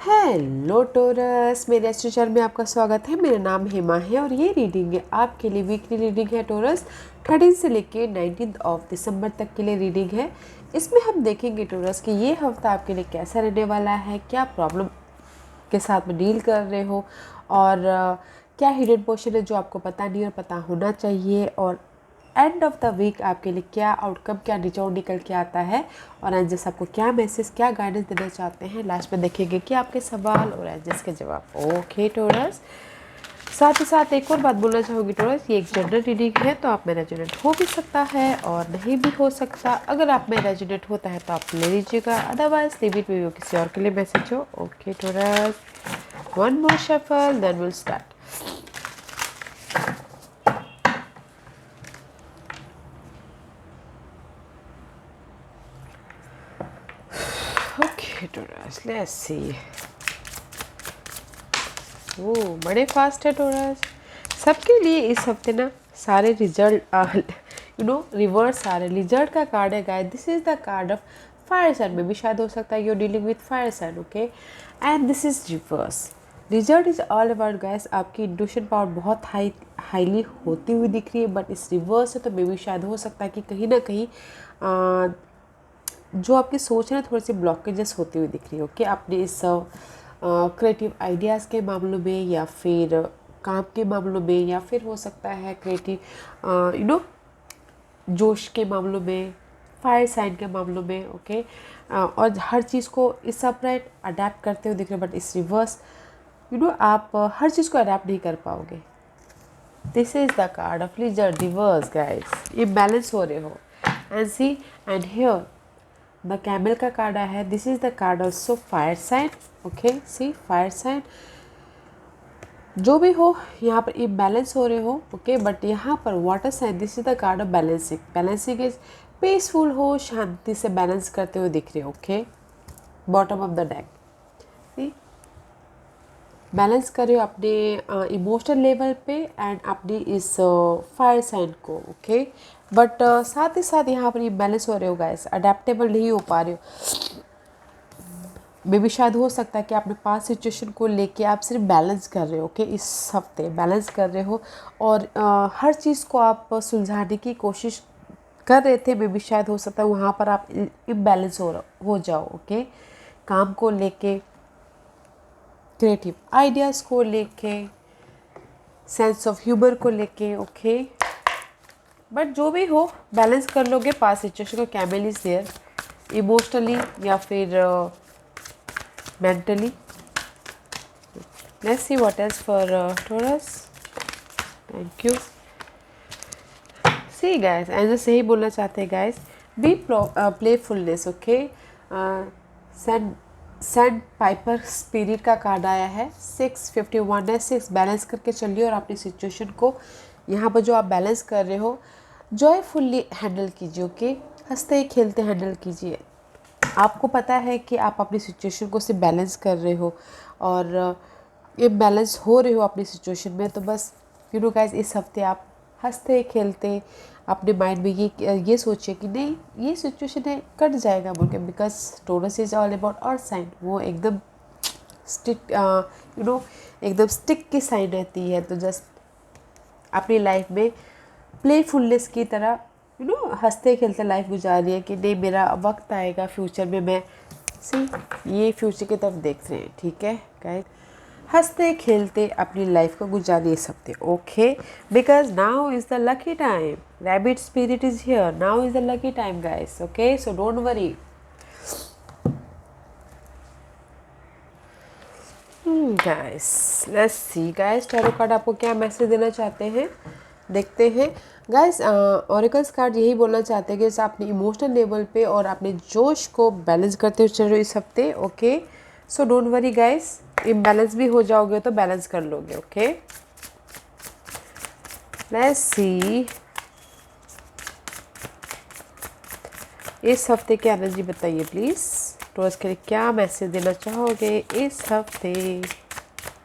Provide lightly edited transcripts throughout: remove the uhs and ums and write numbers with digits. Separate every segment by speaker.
Speaker 1: Hello torus, मेरे astro channel में आपका स्वागत है। मेरा नाम हेमा है और ये रीडिंग है आपके लिए वीकली रीडिंग है टोरस। 13 से लेके 19 ऑफ दिसंबर तक के लिए रीडिंग है। इसमें हम देखेंगे टोरस कि ये हफ्ता आपके लिए कैसा रहने वाला है, क्या प्रॉब्लम के साथ में डील कर रहे हो और क्या हिडन पोर्शन है जो आपको पता नहीं और पता होना चाहिए, और एंड ऑफ द वीक आपके लिए क्या आउटकम, क्या निचोड़ निकल के आता है और एंजल्स आपको क्या मैसेज, क्या गाइडेंस देना चाहते हैं। लास्ट में देखेंगे कि आपके सवाल और एंजल्स के जवाब। ओके टोरस, साथ ही साथ एक और बात बोलना चाहूँगी टोरस, ये एक जनरल रीडिंग है तो आप में रेजोनेट हो भी सकता है और नहीं भी हो सकता। अगर आप में रेजोनेट होता है तो आप ले लीजिएगा, अदरवाइज लीव इट में किसी और के लिए मैसेज हो। Okay Taurus, one more shuffle then will start. Okay Taurus, let's see. वो बड़े फास्ट है टोरस। सबके लिए इस हफ्ते ना सारे रिजल्ट रिवर्स आ रहे। लिजर्ड का कार्ड है guys, this is the card of fire sign में भी शायद हो सकता है you dealing with fire sign. Okay, and this is reverse. Result is all about guys, आपकी इंट्यूशन पावर बहुत हाईली होती हुई दिख रही है, बट इस रिवर्स है तो मे भी शायद हो सकता है कि कहीं ना कहीं जो आपकी सोच है ना थोड़ी सी ब्लॉकेजेस होती हुई दिख रही है। ओके, आपने इस क्रिएटिव आइडियाज़ के मामलों में या फिर काम के मामलों में या फिर हो सकता है क्रिएटिव जोश के मामलों में, फायर साइन के मामलों में। ओके, और हर चीज़ को इस सेपरेट अडेप्ट करते हुए दिख रहे, बट इस रिवर्स आप हर चीज़ को अडेप्ट नहीं कर पाओगे। This is the card of lizard reverse guys, ये बैलेंस हो रहे हो। And see, and here the camel का कार्ड आया है, this is the card also fire sign. Okay, see fire sign. जो भी हो यहाँ पर इम्बैलेंस हो रहे हो। ओके, बट यहाँ पर water sign, this is the card of balancing. Balancing is peaceful हो, शांति से बैलेंस करते हुए दिख रहे हो। Okay, bottom of the deck balance कर रहे हो अपने इमोशनल लेवल पे एंड अपनी इस फायर साइन को। ओके, बट साथ ही साथ यहाँ पर बैलेंस हो रहे हो गाइस, अडेप्टेबल नहीं हो पा रहे हो। मे भी शायद हो सकता है कि आपने पास सिचुएशन को लेके आप सिर्फ बैलेंस कर रहे हो। ओके, इस हफ्ते बैलेंस कर रहे हो और हर चीज़ को आप सुलझाने की कोशिश कर रहे थे। मे भी शायद हो सकता है वहाँ पर आप इम्बैलेंस हो जाओ। ओके, काम को लेके, क्रिएटिव आइडियाज़ को लेके, सेंस ऑफ ह्यूमर को लेके। ओके, बट जो भी हो बैलेंस कर लोगे। पास सिचुएशन को कैमल इज देयर, इमोशनली या फिर mentally. Let's see what else for Taurus. Thank you. See guys, ऐसे यही बोलना चाहते हैं guys, be playfulness. Okay, sand Piper spirit का कार्ड आया है, 651 है। 6 बैलेंस करके चलिए और अपनी सिचुएशन को यहाँ पर जो आप बैलेंस कर रहे हो जॉयफुल्ली हैंडल कीजिए। ओके, हंसते खेलते हैंडल कीजिए। आपको पता है कि आप अपनी सिचुएशन को सिर्फ बैलेंस कर रहे हो और ये बैलेंस हो रहे हो अपनी सिचुएशन में, तो बस गाइस इस हफ्ते आप हंसते खेलते अपने माइंड में ये सोचिए कि नहीं ये सिचुएशन है, कट जाएगा बोल के, because Taurus is all about earth sign. वो एकदम स्टिक एकदम स्टिक की साइन रहती है, तो जस्ट अपनी लाइफ में प्लेफुलनेस की तरह हंसते खेलते लाइफ गुजारी है कि नहीं मेरा वक्त आएगा फ्यूचर में, मैं ये फ्यूचर की तरफ देख रहे हैं। ठीक है गाइस, हंसते खेलते अपनी लाइफ को गुजारिए सकते। Okay, because now is the lucky time, rabbit spirit is here, now is the lucky time guys. Okay, so don't worry guys. Let's see guys, tarot card आपको क्या मैसेज देना चाहते हैं, देखते हैं गाइस। ऑरेकल्स कार्ड यही बोलना चाहते हैं कि अपने इमोशनल लेवल पे और अपने जोश को बैलेंस करते हुए चल रहे हो इस हफ्ते। Okay, so don't worry guys, imbalance भी हो जाओगे तो बैलेंस कर लोगे। ओके, लेट्स सी इस हफ्ते की एनर्जी बताइए प्लीज़। टॉरस के लिए क्या मैसेज देना चाहोगे इस हफ्ते?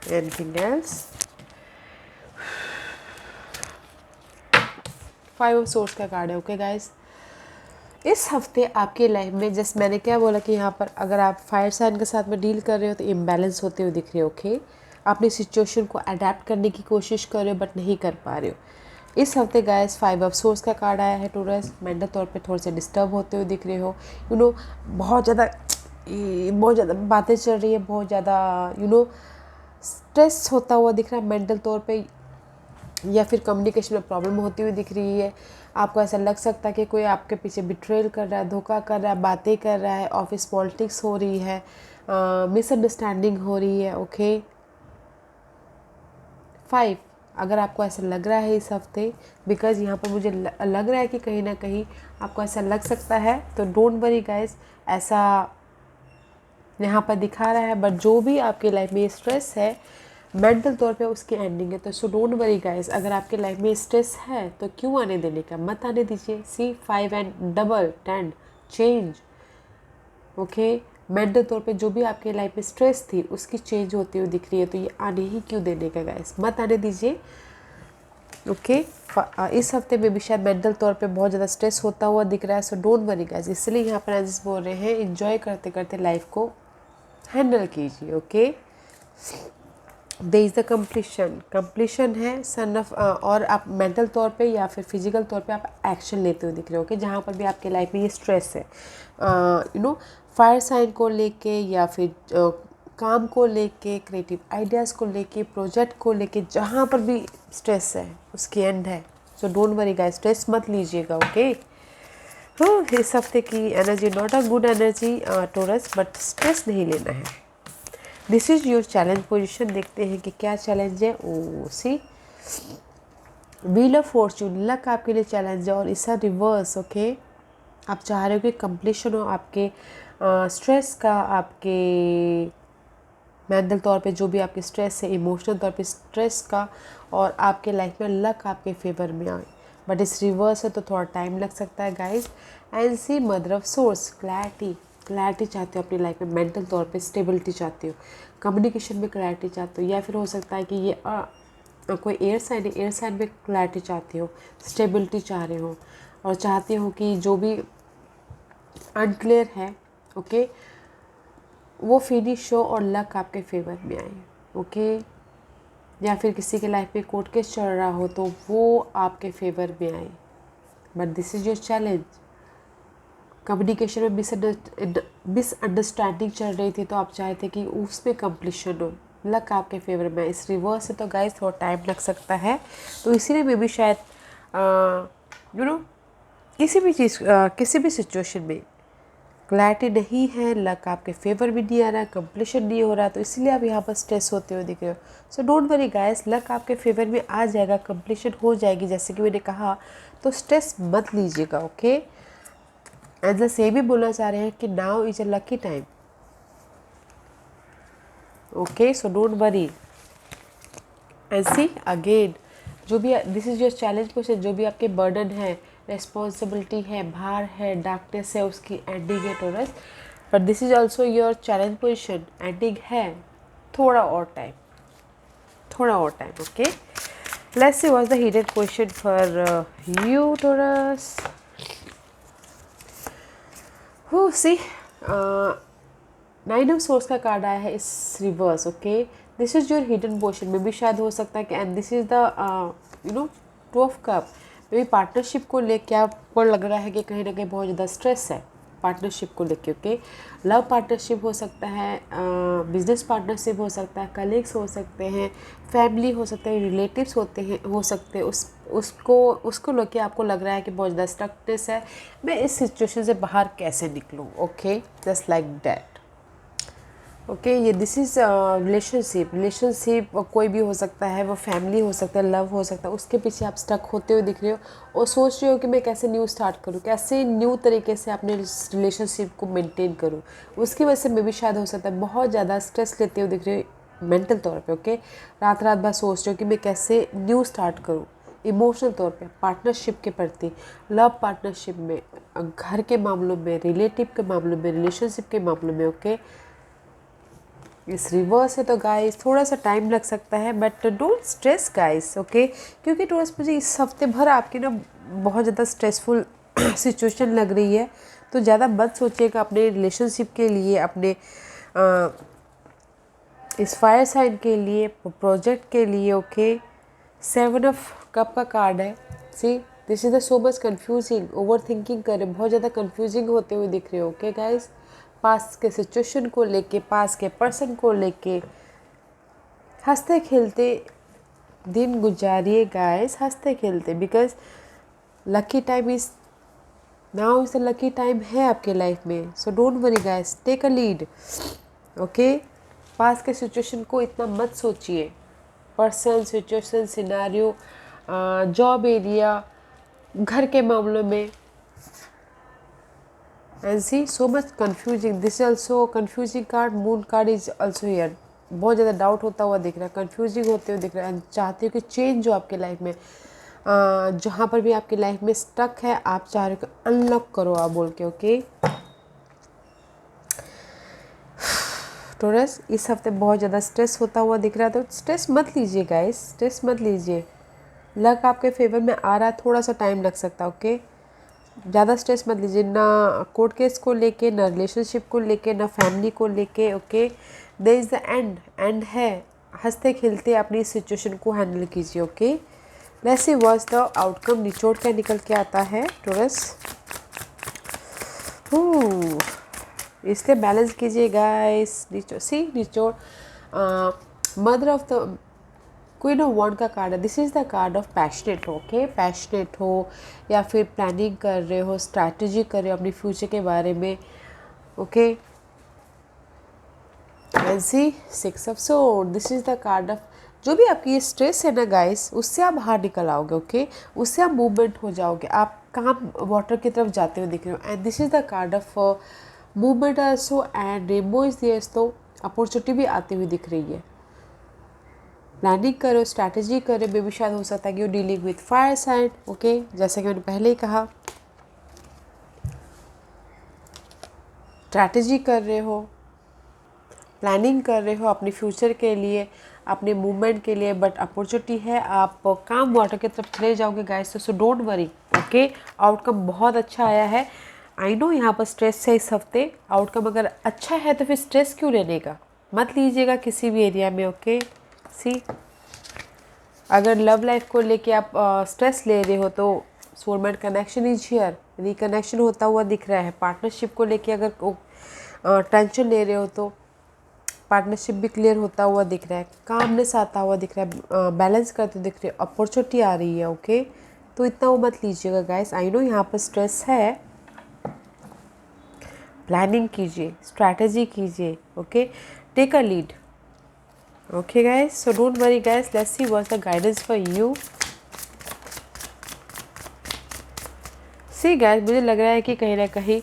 Speaker 1: Anything else? 5 ऑफ सोर्स का कार्ड है। ओके गाइस, इस हफ्ते आपके लाइफ में, जैसे मैंने क्या बोला कि यहाँ पर अगर आप फायर साइन के साथ में डील कर रहे हो तो इम्बैलेंस होते हुए दिख रहे हो। ओके, अपनी सिचुएशन को अडेप्ट करने की कोशिश कर रहे हो बट नहीं कर पा रहे हो। इस हफ्ते गाइस 5 ऑफ सोर्स का कार्ड आया है टोरस। मेंटल तौर पे थोड़े से डिस्टर्ब होते हुए दिख रहे हो। बहुत ज़्यादा बातें चल रही है, बहुत ज़्यादा स्ट्रेस होता हुआ दिख रहा है मेंटल तौर पे, या फिर कम्युनिकेशन में प्रॉब्लम होती हुई दिख रही है। आपको ऐसा लग सकता है कि कोई आपके पीछे बिट्रेल कर रहा है, धोखा कर रहा है, बातें कर रहा है, ऑफिस पॉलिटिक्स हो रही है, मिसअंडरस्टैंडिंग हो रही है। ओके 5, अगर आपको ऐसा लग रहा है इस हफ्ते, बिकॉज़ यहाँ पर मुझे लग रहा है कि कहीं ना कहीं आपको ऐसा लग सकता है, तो डोंट वरी गाइस, ऐसा यहाँ पर दिखा रहा है। बट जो भी आपकी लाइफ में स्ट्रेस है मेंटल तौर पे, उसकी एंडिंग है। तो सो डोंट वरी गाइस, अगर आपके लाइफ में स्ट्रेस है तो क्यों आने देने का, मत आने दीजिए। सी 5 and double 10 change. Okay, mental तौर पे जो भी आपके लाइफ में स्ट्रेस थी उसकी चेंज होती हुई दिख रही है, तो ये आने ही क्यों देने का गाइस, मत आने दीजिए। ओके इस हफ्ते में भी शायद मेंटल तौर पे बहुत ज़्यादा स्ट्रेस होता हुआ दिख रहा है। सो डोंट वरी गाइस, इसलिए यहाँ पर एंजल्स बोल रहे हैं एंजॉय करते करते लाइफ को हैंडल कीजिए। Okay there is the completion है सन ऑफ, और आप मेंटल तौर पे या फिर फिजिकल तौर पे आप एक्शन लेते हुए दिख रहे हो। कि जहाँ पर भी आपके लाइफ में ये स्ट्रेस है, फायर साइन को लेके या फिर काम को लेके, क्रिएटिव आइडियाज़ को लेके, प्रोजेक्ट को लेके, जहाँ पर भी स्ट्रेस है उसकी एंड है। So don't worry guys, stress मत लीजिएगा। ओके इस हफ्ते की energy not a good energy Taurus, but stress नहीं लेना है। This is your challenge position. देखते हैं कि क्या चैलेंज है। Oh see wheel of fortune, luck आपके लिए चैलेंज है और इसका रिवर्स। ओके आप चाह रहे हो कि कंप्लीशन हो आपके स्ट्रेस का, आपके मेंटल तौर पे जो भी आपके स्ट्रेस है, इमोशनल तौर पे स्ट्रेस का, और आपके लाइफ में लक आपके फेवर में आए। बट इस रिवर्स है तो थोड़ा टाइम लग सकता है guys. And see mother of swords, clarity चाहते हो अपनी लाइफ में, मेंटल तौर पे स्टेबिलिटी चाहते हो, कम्युनिकेशन में क्लैरिटी चाहते हो, या फिर हो सकता है कि ये कोई एयर साइन है, एयर साइन में क्लैरिटी चाहते हो, स्टेबिलिटी चाह रहे हो, और चाहते हो कि जो भी अनक्लियर है ओके वो फिनिश हो और लक आपके फेवर में आए। ओके या फिर किसी के लाइफ में कोर्ट केस चल रहा हो तो वो आपके फेवर में आए। But this is your challenge. Communication में मिसअंडरस्टैंडिंग चल रही थी तो आप चाहते कि उसमें कंप्लीशन हो, लक आपके फेवर में। इस रिवर्स से तो गाइस थोड़ा टाइम लग सकता है, तो इसीलिए मे भी शायद किसी भी सिचुएशन में क्लैरिटी नहीं है, लक आपके फेवर भी नहीं आ रहा है, कंप्लीशन नहीं हो रहा, तो इसीलिए आप यहाँ पर स्ट्रेस होते हुए दिख रहे हो। सो डोंट वरी गाइस, लक आपके फेवर में आ जाएगा, कंप्लीशन हो जाएगी जैसे कि मैंने कहा, तो स्ट्रेस मत लीजिएगा। ओके एंजल्स ये भी बोलना चाह रहे हैं कि now is a lucky time. Okay so don't worry and see again, जो भी this is your challenge question, जो भी आपके बर्डन है, रिस्पॉन्सिबिलिटी है, भार है, डार्कनेस है, उसकी एंडिंग है Taurus. But this is also your challenge position, ending है, थोड़ा और time. Okay let's see what's the hidden question for you Taurus. Who see 9 of swords का कार्ड आया है इस reverse. Okay this is your hidden portion में भी शायद हो सकता है कि, and this is the 2 of cup में भी पार्टनरशिप को लेके आपको लग रहा है कि कहीं ना कहीं बहुत ज़्यादा स्ट्रेस है पार्टनरशिप को लेके। ओके लव पार्टनरशिप हो सकता है, बिजनेस पार्टनरशिप हो सकता है, कलीग्स हो सकते हैं, फैमिली हो सकता है, रिलेटिव्स हो सकते हैं, उसको लेके आपको लग रहा है कि बहुत ज़्यादा स्ट्रक्नेस है, मैं इस सिचुएशन से बाहर कैसे निकलूँ। Okay just like that. Okay ये दिस इज़ रिलेशनशिप कोई भी हो सकता है, वो फैमिली हो सकता है, लव हो सकता है, उसके पीछे आप स्टक होते हुए दिख रहे हो और सोच रहे हो कि मैं कैसे न्यू स्टार्ट करूँ, कैसे न्यू तरीके से अपने रिलेशनशिप को मेंटेन करूँ। उसकी वजह से मैं भी शायद हो सकता है बहुत ज़्यादा स्ट्रेस लेते हुए दिख रही हो मेंटल तौर पे। ओके रात भर सोच रहे हो कि मैं कैसे न्यू स्टार्ट करूँ। इमोशनल तौर पे पार्टनरशिप के प्रति, लव पार्टनरशिप में, घर के मामलों में, रिलेटिव के मामलों में, रिलेशनशिप के मामलों में। ओके इस रिवर्स है तो गाइस थोड़ा सा टाइम लग सकता है, but don't stress guys. Okay क्योंकि टोरस मुझे इस हफ्ते भर आपकी ना बहुत ज़्यादा स्ट्रेसफुल सिचुएशन लग रही है तो ज़्यादा मत सोचिएगा अपने रिलेशनशिप के लिए, अपने इस फायर साइन के लिए, प्रोजेक्ट के लिए। ओके, 7 ऑफ कप का कार्ड है। See this is the so much confusing, over thinking कर रहे, बहुत ज़्यादा कंफ्यूजिंग होते हुए दिख रहे हो। ओके गाइस, पास के सिचुएशन को लेके, पास के पर्सन को लेके हंसते खेलते दिन गुजारिए गाइस, हंसते खेलते, because lucky time is now, is the lucky time है आपके लाइफ में। So don't worry guys, take a lead. Okay, पास के सिचुएशन को इतना मत सोचिए, person, situation, scenario, job area, घर के मामलों में। And see so much confusing, this is also confusing card, moon card is also here. बहुत ज़्यादा डाउट होता हुआ दिख रहा है, कंफ्यूजिंग होते हुए दिख रहा है। एंड चाहते हो कि चेंज हो आपके लाइफ में, जहाँ पर भी आपकी लाइफ में स्टक है आप चाह रहे हो कि अनलॉक करो आप बोल के। ओके टॉरस, इस हफ्ते बहुत ज़्यादा स्ट्रेस होता हुआ दिख रहा है, तो स्ट्रेस मत लीजिए गाइस, स्ट्रेस मत लीजिए। लक आपके फेवर में आ रहा है, थोड़ा सा टाइम लग सकता है। ओके, ज़्यादा स्ट्रेस मत लीजिए, ना कोर्ट केस को लेके, ना रिलेशनशिप को लेके, ना फैमिली को लेके। Okay, there is the end है। हंसते खेलते अपनी सिचुएशन को हैंडल कीजिए। Okay, let's see what's the outcome, निचोड़ क्या निकल के आता है टॉरस। इसलिए बैलेंस कीजिए गाइस। निचोड़ mother of the queen of wand का कार्ड है। This is the card of passionate हो। ओके, पैशनेट हो या फिर प्लानिंग कर रहे हो, स्ट्रैटेजी कर रहे हो अपनी फ्यूचर के बारे में। Okay, and see 6 of sword, this is the card of, जो भी आपकी ये स्ट्रेस है ना गाइस, उससे आप बाहर निकल आओगे। ओके, उससे आप मूवमेंट हो जाओगे, आप काम वाटर की तरफ जाते हुए दिख रहे हो। And this is the card of movement also, and rainbow is there, तो अपॉर्चुनिटी भी आती हुई दिख रही है। प्लानिंग करो, स्ट्रैटेजी करो, मे भी शायद हो सकता है कि you dealing with fire sign. Okay, जैसे कि मैंने पहले ही कहा, स्ट्रैटेजी कर रहे हो, प्लानिंग कर रहे हो अपने फ्यूचर के लिए, अपने मूवमेंट के लिए, बट अपॉर्चुनिटी है, आप काम वाटर की तरफ चले जाओगे गाइस, तो सो डोंट वरी। ओके, आउटकम बहुत अच्छा आया है। आई नो यहाँ पर स्ट्रेस है इस हफ्ते, आउटकम अगर अच्छा है तो फिर स्ट्रेस क्यों लेने का, मत लीजिएगा किसी भी एरिया में। ओके, सी अगर लव लाइफ को लेके आप स्ट्रेस ले रहे हो तो soulmate connection is here, reconnection होता हुआ दिख रहा है। पार्टनरशिप को लेके अगर टेंशन ले रहे हो तो पार्टनरशिप भी क्लियर होता हुआ दिख रहा है, कामनेस आता हुआ दिख रहा है, बैलेंस करते दिख रहे, अपॉर्चुनिटी आ रही है। ओके, तो इतना वो मत लीजिएगा गाइस। आई नो यहाँ पर स्ट्रेस है, प्लानिंग कीजिए, स्ट्रैटेजी कीजिए। Okay, take a lead. Okay guys, so don't worry guys, let's see what's the guidance for you. See guys, मुझे लग रहा है कि कहीं ना कहीं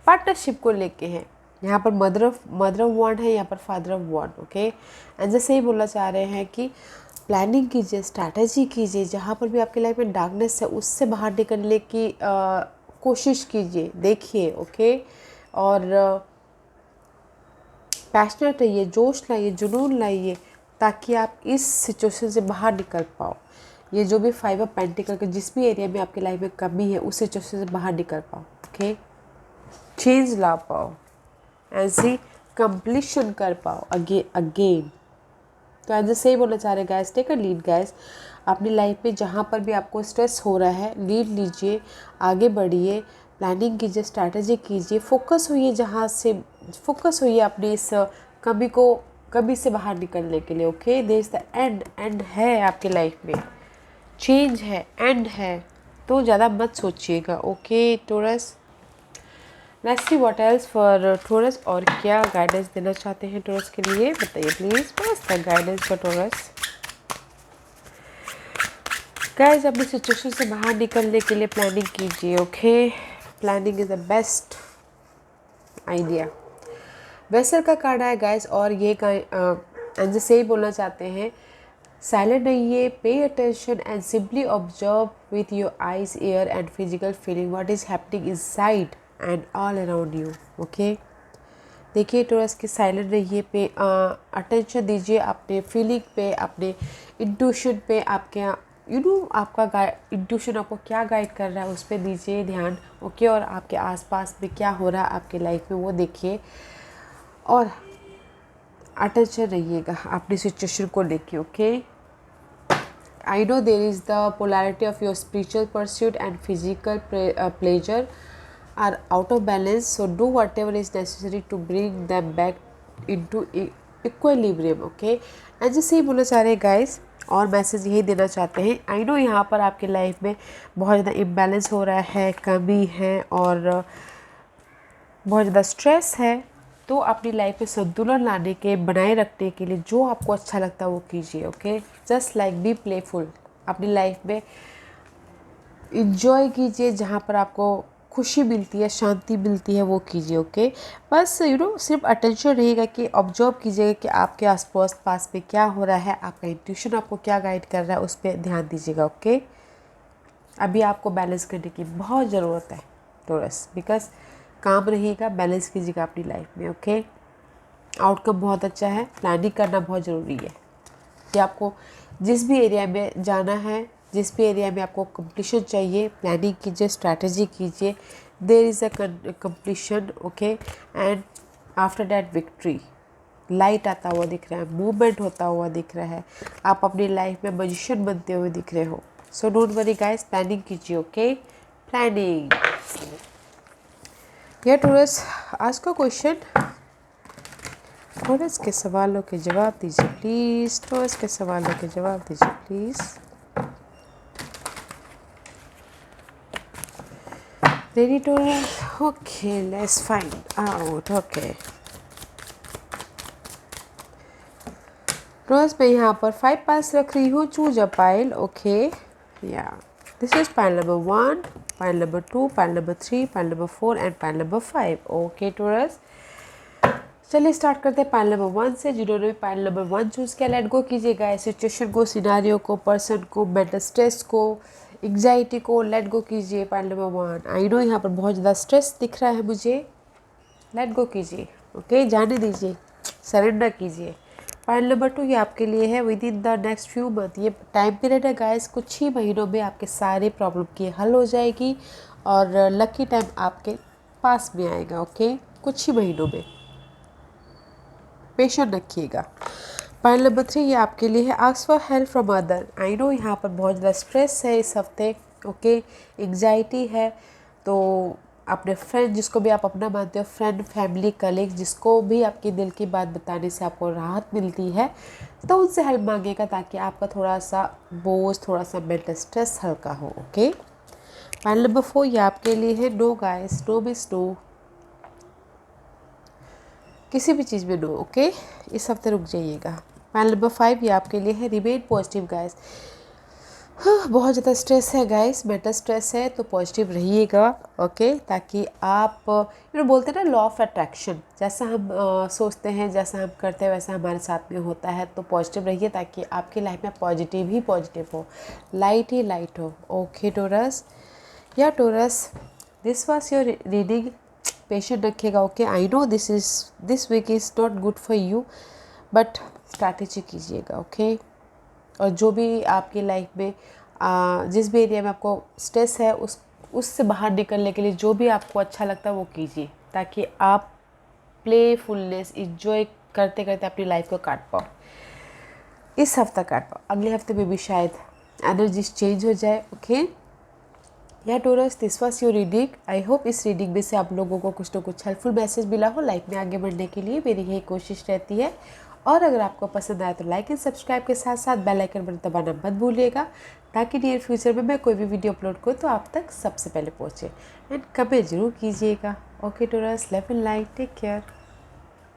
Speaker 1: पार्टनरशिप को लेके है। यहाँ पर मदर ऑफ वॉन्ड है, यहाँ पर father of wand. Okay, and जैसे ही बोलना चाह रहे हैं कि प्लानिंग कीजिए, स्ट्रैटेजी कीजिए, जहाँ पर भी आपकी लाइफ में डार्कनेस है उससे बाहर निकलने की कोशिश कीजिए, देखिए। ओके, और पैशनेट रहिए, जोश लाइए, जुनून लाइए, ताकि आप इस सिचुएशन से बाहर निकल पाओ। ये जो भी 5 ऑफ पेंटिकल के जिस भी एरिया में आपकी लाइफ में कमी है उस सिचुएशन से बाहर निकल पाओ। ओके, चेंज ला पाओ, ऐसी कंप्लीशन कर पाओ अगेन। तो ऐसे से ही बोलना चाह रहे guys, take a lead guys अपनी लाइफ में। जहाँ पर भी आपको स्ट्रेस हो रहा है, लीड लीजिए, आगे बढ़िए, प्लानिंग कीजिए, स्ट्रैटेजी कीजिए, फोकस होइए, जहाँ से फोकस होइए अपनी इस कमी से बाहर निकलने के लिए। Okay, there is the end है आपकी लाइफ में, चेंज है, एंड है, तो ज़्यादा मत सोचिएगा। Okay taurus, let's see what else for taurus, और क्या गाइडेंस देना चाहते हैं टॉरस के लिए, बताइए प्लीज़। बस the guidance for taurus guys, अपनी सिचुएशन से बाहर निकलने के लिए प्लानिंग कीजिए। Okay, planning is the best idea. Vessel का कार्ड है गाइस, और ये एंड से ही बोलना चाहते हैं, साइलेंट रहिए, pay attention and simply observe with your eyes, year and physical feeling what is happening inside and all around you. Okay, देखिए टॉरस की साइलेंट रहिए, पे अटेंशन दीजिए अपने फीलिंग पे, अपने इंट्यूशन पे, आपके आपका इंट्यूशन आपको क्या गाइड कर रहा है उस पर दीजिए ध्यान, ओके। और आपके आसपास में क्या हो रहा है आपके लाइफ में वो देखिए और अटेंशन रहिएगा अपनी सिचुएशन को लेके, okay. I know there is the polarity of your spiritual pursuit and physical pleasure are out of balance, so do whatever is necessary to bring them back into equilibrium, okay। ऐसे सही बोलना चाह रहे हैं guys, और message यही देना चाहते हैं। आई नो यहाँ पर आपके लाइफ में बहुत ज़्यादा इम्बैलेंस हो रहा है, कमी है और बहुत ज़्यादा स्ट्रेस है, तो अपनी लाइफ में संतुलन लाने के, बनाए रखने के लिए जो आपको अच्छा लगता है वो कीजिए, okay. Just like be playful, अपनी लाइफ में इंजॉय कीजिए, जहाँ पर आपको खुशी मिलती है, शांति मिलती है, वो कीजिए, ओके। बस सिर्फ अटेंशन रहेगा कि ऑब्जर्व कीजिएगा कि आपके आसपास पास में क्या हो रहा है, आपका इंट्यूशन आपको क्या गाइड कर रहा है, उस पर ध्यान दीजिएगा, ओके। अभी आपको बैलेंस करने की बहुत ज़रूरत है टॉरस, बिकॉज काम रहेगा, बैलेंस कीजिएगा अपनी लाइफ में, ओके। आउटकम बहुत अच्छा है, प्लानिंग करना बहुत ज़रूरी है कि आपको जिस भी एरिया में जाना है, जिस भी एरिया में आपको कंप्लीशन चाहिए, प्लानिंग कीजिए, स्ट्रैटेजी कीजिए, there is a completion, okay. And after that victory, light आता हुआ दिख रहा है, मूवमेंट होता हुआ दिख रहा है, आप अपनी लाइफ में मैजिशियन बनते हुए दिख रहे हो। सो डोंट वरी गाइस, प्लानिंग कीजिए, ओके। प्लानिंग। या टॉरस, आज का क्वेश्चन, टॉरस के सवालों के जवाब दीजिए प्लीज़, टॉरस के सवालों के जवाब दीजिए please. Ready taurus? Okay, let's find out, okay. Taurus मैं यहाँ पर 5 पाइल्स रख रही हूँ, चूज अ पाइल, ओके। या this is pile number 1, pile number 2, pile number 3, pile number 4 and pile number 5, okay taurus. चलिए स्टार्ट करते हैं पाइल नंबर 1 से। जिन्होंने भी पाइल नंबर 1 चूज़ किया, लेट गो कीजिएगा सिचुएशन को, सिनारियो को, पर्सन को, मेंटल स्ट्रेस को, एग्जाइटी को, लेट गो कीजिए। पाइल नंबर 1, आई नो यहाँ पर बहुत ज़्यादा स्ट्रेस दिख रहा है मुझे, लेट गो कीजिए, ओके। जाने दीजिए, सरेंडर कीजिए। पाइल नंबर 2 ये आपके लिए है, with in the next few month, ये टाइम पीरियड है गाइस, कुछ ही महीनों में आपके सारे प्रॉब्लम की हल हो जाएगी और लकी टाइम आपके पास में आएगा, ओके। कुछ ही महीनों में, पेशेंट रखिएगा। पाइल नंबर 3 ये आपके लिए है, ask for help from other. I know यहाँ पर बहुत ज़्यादा स्ट्रेस है इस हफ्ते, ओके, एग्जाइटी है, तो अपने फ्रेंड, जिसको भी आप अपना मानते हो, फ्रेंड, फैमिली, कलीग, जिसको भी आपके दिल की बात बताने से आपको राहत मिलती है, तो उनसे हेल्प मांगेगा ताकि आपका थोड़ा सा बोझ, थोड़ा सा मेंटल स्ट्रेस हल्का हो, ओके। पाइल नंबर 4 ये आपके लिए है, no guys, no miss no, किसी भी चीज़ में नो, ओके। इस हफ्ते रुक जाइएगा। पाइल नंबर 5 ये आपके लिए है, रिमेन पॉजिटिव गाइस। बहुत ज़्यादा स्ट्रेस है गाइस, मेंटल स्ट्रेस है, तो पॉजिटिव रहिएगा, ओके, ताकि आप बोलते हैं ना, लॉ ऑफ अट्रैक्शन, जैसा हम सोचते हैं, जैसा हम करते हैं, वैसा हमारे साथ में होता है। तो पॉजिटिव रहिए ताकि आपकी लाइफ में पॉजिटिव ही पॉजिटिव हो, लाइट ही लाइट हो, ओके टॉरस। या Taurus, this was your reading, patient रखिएगा, okay. I know this week is not good for you, but strategy कीजिएगा, ओके। और जो भी आपकी लाइफ में जिस भी एरिया में आपको स्ट्रेस है, उससे बाहर निकलने के लिए जो भी आपको अच्छा लगता है वो कीजिए, ताकि आप प्लेफुलनेस इंजॉय करते करते अपनी लाइफ को काट पाओ, इस हफ्ता काट पाओ। अगले हफ्ते में भी शायद एनर्जीज चेंज हो जाए, ओके। या Taurus, this was your reading. I hope इस रीडिंग में से आप लोगों को कुछ ना कुछ हेल्पफुल मैसेज मिला हो। लाइफ में आगे बढ़ने के लिए मेरी यही कोशिश रहती है। और अगर आपको पसंद आए तो लाइक एंड सब्सक्राइब के साथ साथ बेल आइकन बटन दबाना मत भूलिएगा, ताकि नियर फ्यूचर में मैं कोई भी वीडियो अपलोड करूँ तो आप तक सबसे पहले पहुँचे। एंड कमेंट जरूर कीजिएगा, okay Taurus, love and light, take care.